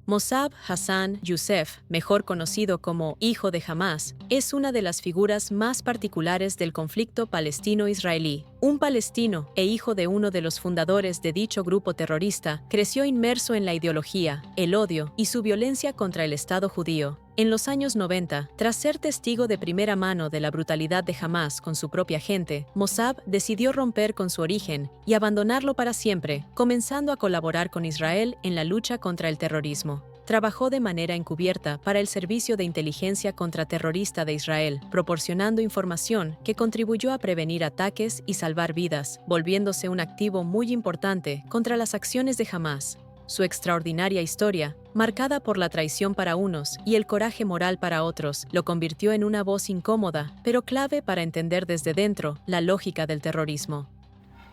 Mosab Hassan Yousef, mejor conocido como Hijo de Hamás, es una de las figuras más particulares del conflicto palestino-israelí. Un palestino e hijo de uno de los fundadores de dicho grupo terrorista, creció inmerso en la ideología, el odio y su violencia contra el Estado judío. En los años 90, tras ser testigo de primera mano de la brutalidad de Hamás con su propia gente, Mosab decidió romper con su origen y abandonarlo para siempre, comenzando a colaborar con Israel en la lucha contra el terrorismo. Trabajó de manera encubierta para el servicio de inteligencia contraterrorista de Israel, proporcionando información que contribuyó a prevenir ataques y salvar vidas, volviéndose un activo muy importante contra las acciones de Hamás. Su extraordinaria historia, marcada por la traición para unos y el coraje moral para otros, lo convirtió en una voz incómoda, pero clave para entender desde dentro la lógica del terrorismo.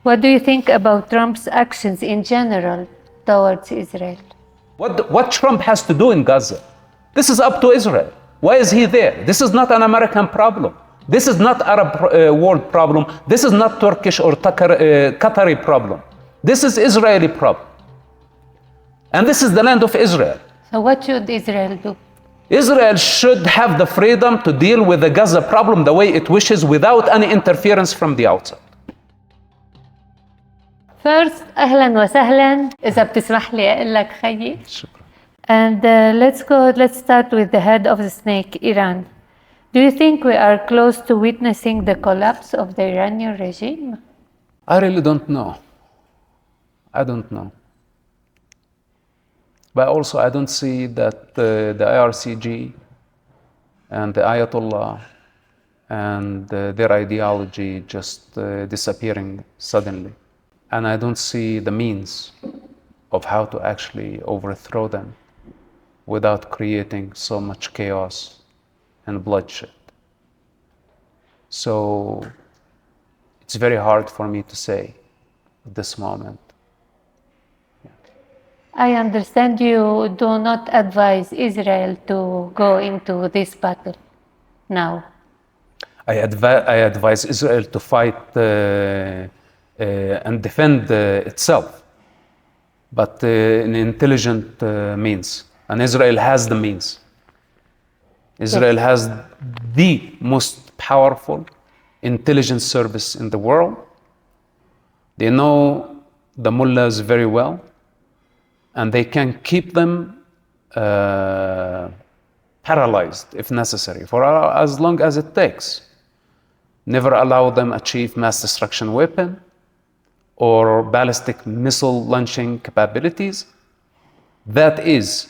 What do you think about Trump's actions in general towards Israel? What Trump has to do in Gaza? This is up to Israel. Why is he there? This is not an American problem. This is not Arab world problem. This is not Turkish or Qatari problem. This is Israeli problem. And this is the land of Israel. So what should Israel do? Israel should have the freedom to deal with the Gaza problem the way it wishes without any interference from the outside. First, أهلا وسهلا إذا بتسمح لي أقول لك خيي. شكرا. And let's start with the head of the snake, Iran. Do you think we are close to witnessing the collapse of the Iranian regime? I really don't know. I don't know. But also I don't see that the IRCG and the Ayatollah and their ideology just disappearing suddenly. And I don't see the means of how to actually overthrow them without creating so much chaos and bloodshed. So it's very hard for me to say at this moment. I understand you do not advise Israel to go into this battle now. I advise Israel to fight and defend itself, but in intelligent means. And Israel has the means. Israel has the most powerful intelligence service in the world. They know the mullahs very well, and they can keep them paralyzed if necessary for as long as it takes. Never allow them achieve mass destruction weapon or ballistic missile launching capabilities. That is,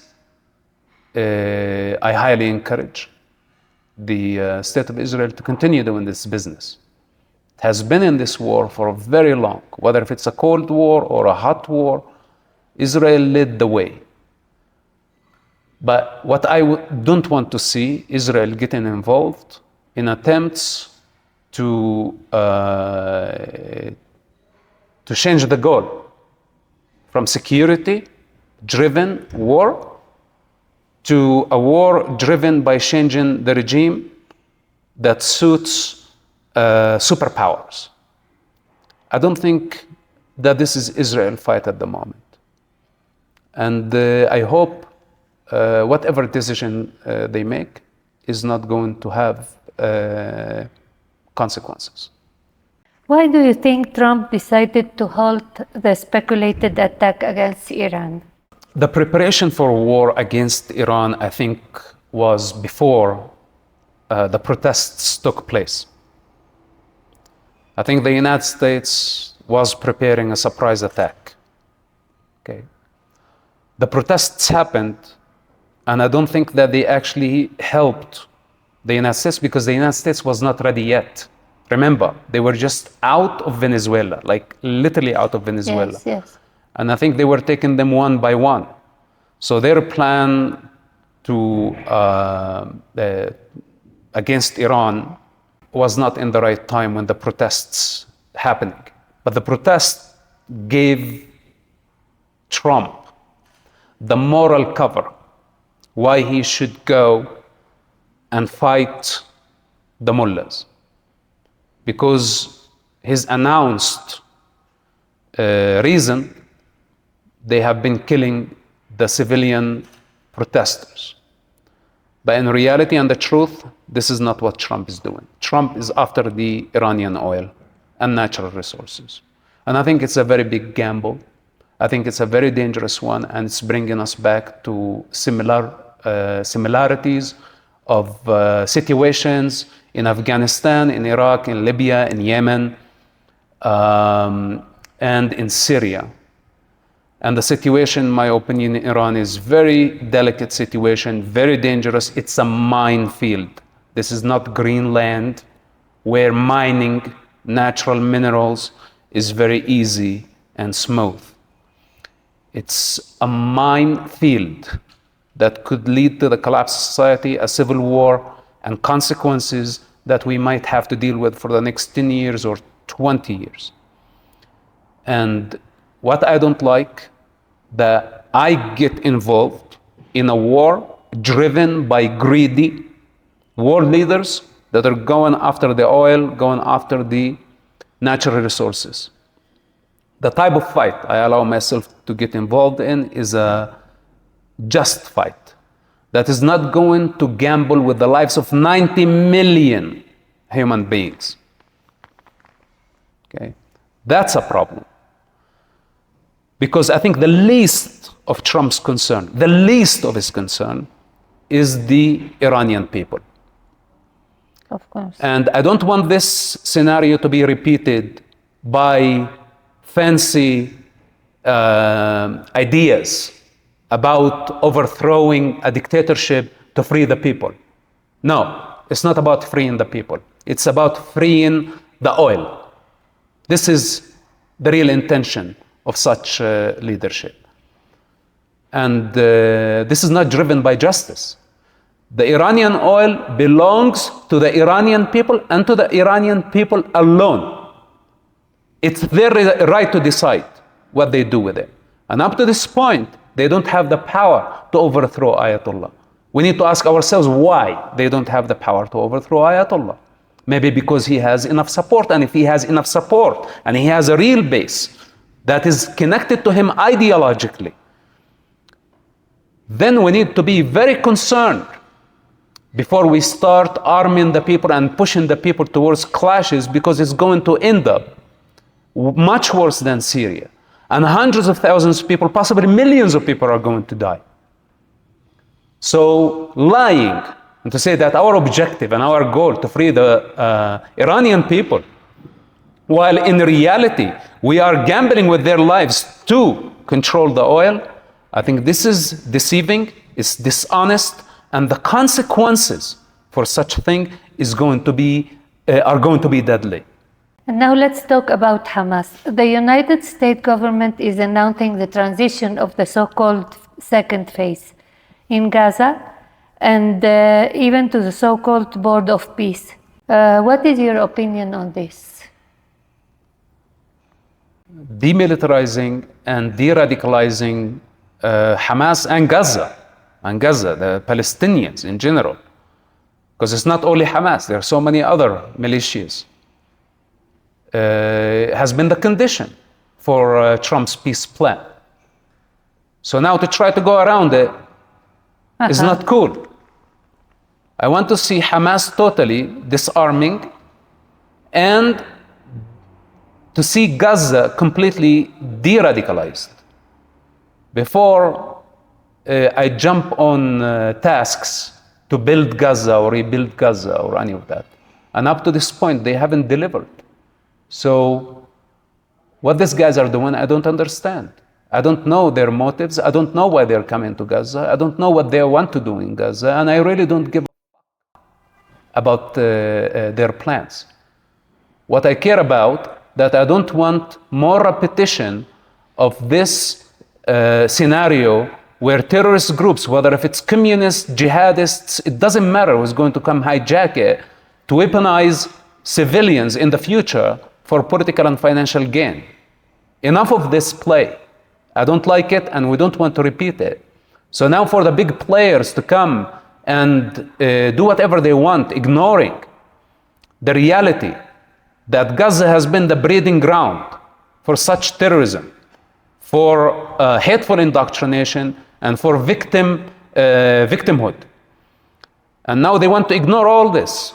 I highly encourage the State of Israel to continue doing this business. It has been in this war for very long, whether if it's a cold war or a hot war. Israel led the way. But what I don't want to see Israel getting involved in attempts to change the goal from security-driven war to a war driven by changing the regime that suits superpowers. I don't think that this is Israel's fight at the moment. And I hope whatever decision they make is not going to have consequences. Why do you think Trump decided to halt the speculated attack against Iran? The preparation for war against Iran, I think, was before the protests took place. I think the United States was preparing a surprise attack. Okay. The protests happened, and I don't think that they actually helped the United States because the United States was not ready yet. Remember, they were just out of Venezuela, like literally out of Venezuela. Yes, yes. And I think they were taking them one by one. So their plan to against Iran was not in the right time when the protests happening. But the protest gave Trump the moral cover why he should go and fight the mullahs. Because his announced reason, they have been killing the civilian protesters. But in reality and the truth, this is not what Trump is doing. Trump is after the Iranian oil and natural resources. And I think it's a very big gamble. I think it's a very dangerous one, and it's bringing us back to similarities of situations in Afghanistan, in Iraq, in Libya, in Yemen, and in Syria. And the situation, in my opinion, in Iran is very delicate situation, very dangerous. It's a minefield. This is not Greenland, where mining natural minerals is very easy and smooth. It's a minefield that could lead to the collapse of society, a civil war, and consequences that we might have to deal with for the next 10 years or 20 years. And what I don't like, that I get involved in a war driven by greedy world leaders that are going after the oil, going after the natural resources. The type of fight I allow myself to get involved in is a just fight that is not going to gamble with the lives of 90 million human beings. Okay? That's a problem. Because I think the least of Trump's concern, the least of his concern, is the Iranian people. Of course. And I don't want this scenario to be repeated by fancy ideas about overthrowing a dictatorship to free the people. No, it's not about freeing the people. It's about freeing the oil. This is the real intention of such leadership. And this is not driven by justice. The Iranian oil belongs to the Iranian people and to the Iranian people alone. It's their right to decide what they do with it. And up to this point, they don't have the power to overthrow Ayatollah. We need to ask ourselves why they don't have the power to overthrow Ayatollah. Maybe because he has enough support, and if he has enough support and he has a real base that is connected to him ideologically, then we need to be very concerned before we start arming the people and pushing the people towards clashes, because it's going to end up much worse than Syria. And hundreds of thousands of people, possibly millions of people, are going to die. So lying and to say that our objective and our goal to free the Iranian people, while in reality we are gambling with their lives to control the oil, I think this is deceiving, it's dishonest, and the consequences for such a thing are going to be deadly. And now let's talk about Hamas. The United States government is announcing the transition of the so-called second phase in Gaza, and even to the so-called Board of Peace. What is your opinion on this? Demilitarizing and de-radicalizing Hamas and Gaza, the Palestinians in general, because it's not only Hamas, there are so many other militias, has been the condition for Trump's peace plan. So now to try to go around it is not cool. I want to see Hamas totally disarming, and to see Gaza completely de-radicalized. Before I jump on tasks to build Gaza or rebuild Gaza or any of that. And up to this point, they haven't delivered. So what these guys are doing, I don't understand. I don't know their motives. I don't know why they're coming to Gaza. I don't know what they want to do in Gaza. And I really don't give a fuck about their plans. What I care about, that I don't want more repetition of this scenario where terrorist groups, whether if it's communists, jihadists, it doesn't matter who's going to come hijack it, to weaponize civilians in the future for political and financial gain. Enough of this play. I don't like it, and we don't want to repeat it. So now for the big players to come and do whatever they want, ignoring the reality that Gaza has been the breeding ground for such terrorism, for hateful indoctrination, and for victim victimhood. And now they want to ignore all this.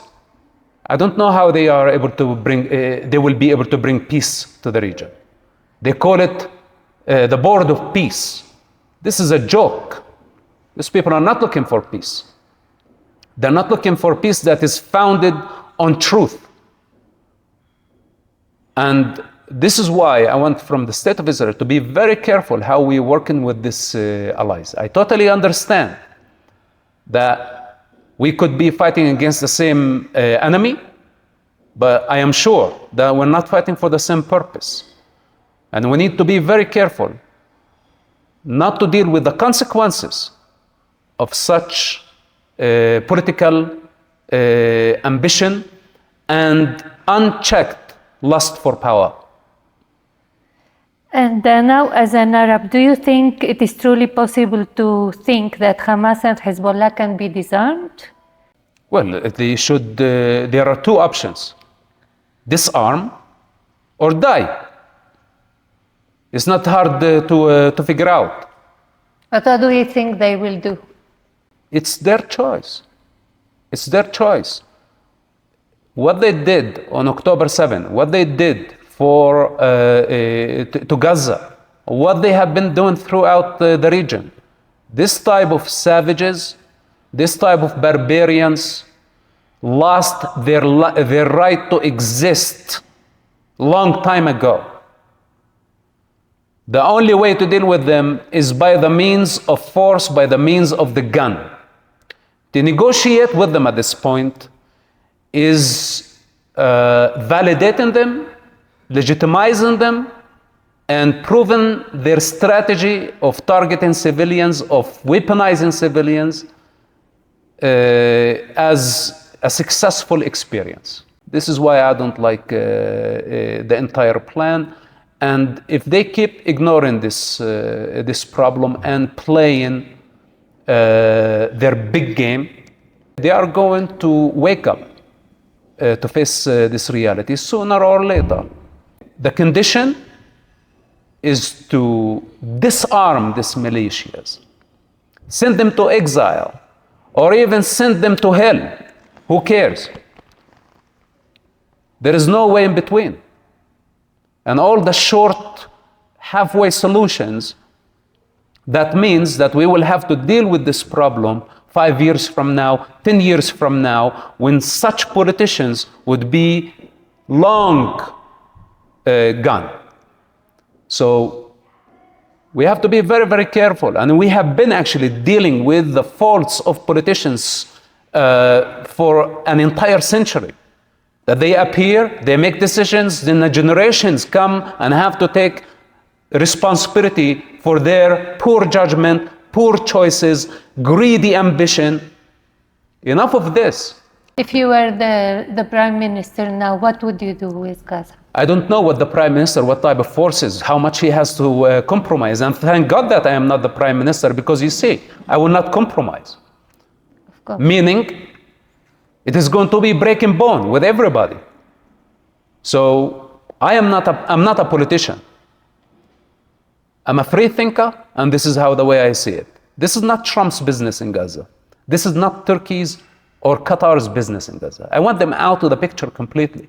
I don't know how they are able to bring, they will be able to bring peace to the region. They call it the board of peace. This is a joke. These people are not looking for peace. They're not looking for peace that is founded on truth. And this is why I want from the state of Israel to be very careful how we're working with these allies. I totally understand that we could be fighting against the same enemy, but I am sure that we're not fighting for the same purpose. And we need to be very careful not to deal with the consequences of such political ambition and unchecked lust for power. And now, as an Arab, do you think it is truly possible to think that Hamas and Hezbollah can be disarmed? Well, they should. There are two options: disarm or die. It's not hard to figure out. But what do you think they will do? It's their choice. It's their choice. What they did on October 7, what they did to Gaza, what they have been doing throughout the region. This type of savages, this type of barbarians lost their right to exist long time ago. The only way to deal with them is by the means of force, by the means of the gun. To negotiate with them at this point is validating them, legitimizing them, and proving their strategy of targeting civilians, of weaponizing civilians as a successful experience. This is why I don't like the entire plan. And if they keep ignoring this problem and playing their big game, they are going to wake up to face this reality sooner or later. The condition is to disarm these militias, send them to exile, or even send them to hell. Who cares? There is no way in between. And all the short, halfway solutions, that means that we will have to deal with this problem 5 years from now, 10 years from now, when such politicians would be long gone. So we have to be very, very careful. And we have been actually dealing with the faults of politicians for an entire century. That they appear, they make decisions, then the generations come and have to take responsibility for their poor judgment, poor choices, greedy ambition. Enough of this. If you were the Prime Minister now, what would you do with Gaza? I don't know what the Prime Minister, what type of forces, how much he has to compromise. And thank God that I am not the Prime Minister, because you see, I will not compromise. Of course. Meaning, it is going to be breaking bone with everybody. So I'm not a politician. I'm a free thinker, and this is the way I see it. This is not Trump's business in Gaza. This is not Turkey's or Qatar's business in Gaza. I want them out of the picture completely.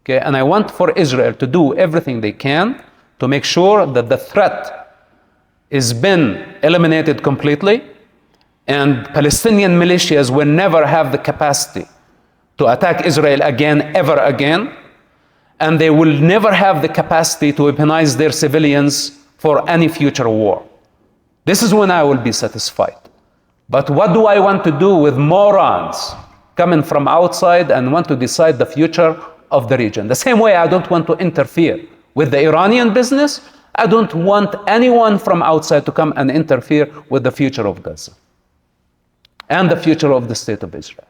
Okay? And I want for Israel to do everything they can to make sure that the threat has been eliminated completely, and Palestinian militias will never have the capacity to attack Israel again, ever again, and they will never have the capacity to weaponize their civilians for any future war. This is when I will be satisfied. But what do I want to do with morons coming from outside and want to decide the future of the region? The same way I don't want to interfere with the Iranian business, I don't want anyone from outside to come and interfere with the future of Gaza and the future of the state of Israel.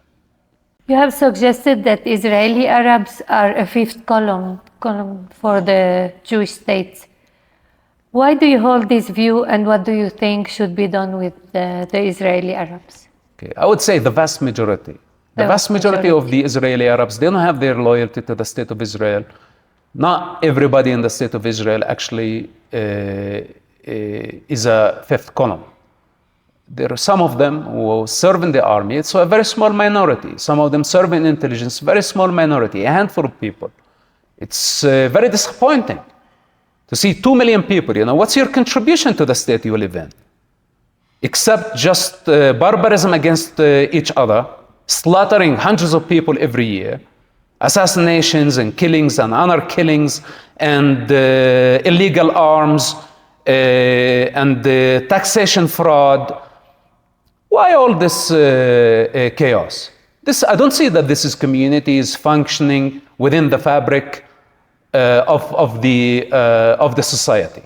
You have suggested that Israeli Arabs are a fifth column for the Jewish state. Why do you hold this view, and what do you think should be done with the Israeli Arabs? Okay, I would say the vast majority. The vast majority of the Israeli Arabs, they don't have their loyalty to the state of Israel. Not everybody in the state of Israel actually is a fifth column. there are some of them who serve in the army. It's a very small minority. Some of them serve in intelligence, very small minority, a handful of people. It's very disappointing to see 2 million people. What's your contribution to the state you live in? Except just barbarism against each other, slaughtering hundreds of people every year, assassinations and killings and honor killings and illegal arms and taxation fraud. Why all this chaos? I don't see that this is communities functioning within the fabric of the society.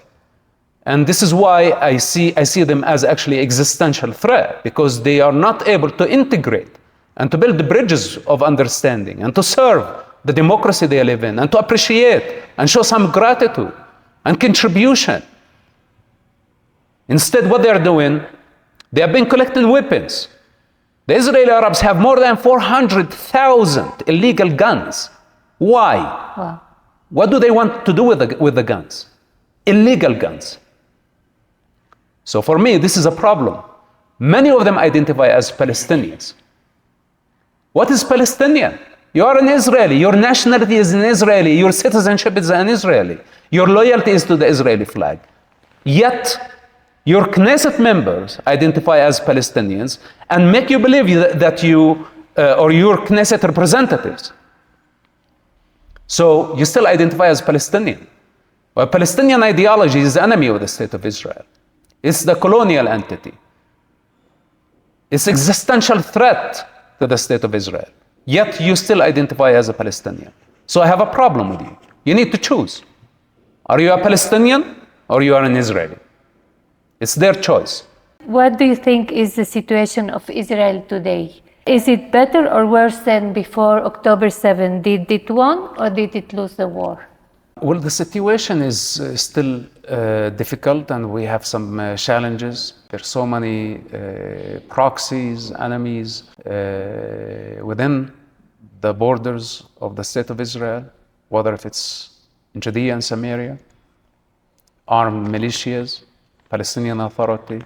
And this is why I see them as actually existential threat, because they are not able to integrate and to build the bridges of understanding and to serve the democracy they live in and to appreciate and show some gratitude and contribution. Instead, what they are doing, they have been collecting weapons. The Israeli Arabs have more than 400,000 illegal guns. Why? Wow. What do they want to do with the guns? Illegal guns. So for me, this is a problem. Many of them identify as Palestinians. What is Palestinian? You are an Israeli. Your nationality is an Israeli. Your citizenship is an Israeli. Your loyalty is to the Israeli flag. Yet, your Knesset members identify as Palestinians and make you believe that you, or your Knesset representatives. So you still identify as Palestinian. Well, Palestinian ideology is the enemy of the state of Israel. It's the colonial entity. It's existential threat to the state of Israel. Yet you still identify as a Palestinian. So I have a problem with you. You need to choose. Are you a Palestinian or you are an Israeli? It's their choice. What do you think is the situation of Israel today? Is it better or worse than before October 7? Did it win or did it lose the war? Well, the situation is still difficult, and we have some challenges. There's so many proxies, enemies within the borders of the state of Israel, whether if it's in Judea and Samaria, armed militias, Palestinian Authority,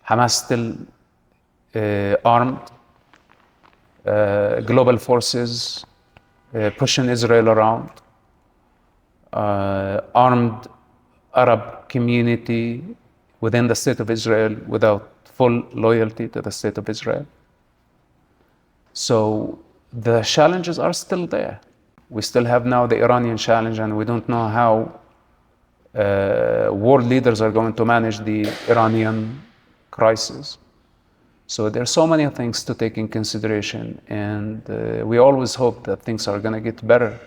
Hamas still armed, global forces pushing Israel around, armed Arab community within the state of Israel without full loyalty to the state of Israel. So the challenges are still there. We still have now the Iranian challenge, and we don't know how world leaders are going to manage the Iranian crisis. So there are so many things to take in consideration, and we always hope that things are going to get better.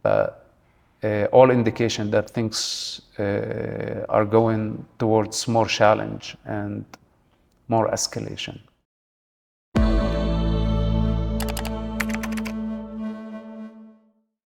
But all indication that things are going towards more challenge and more escalation.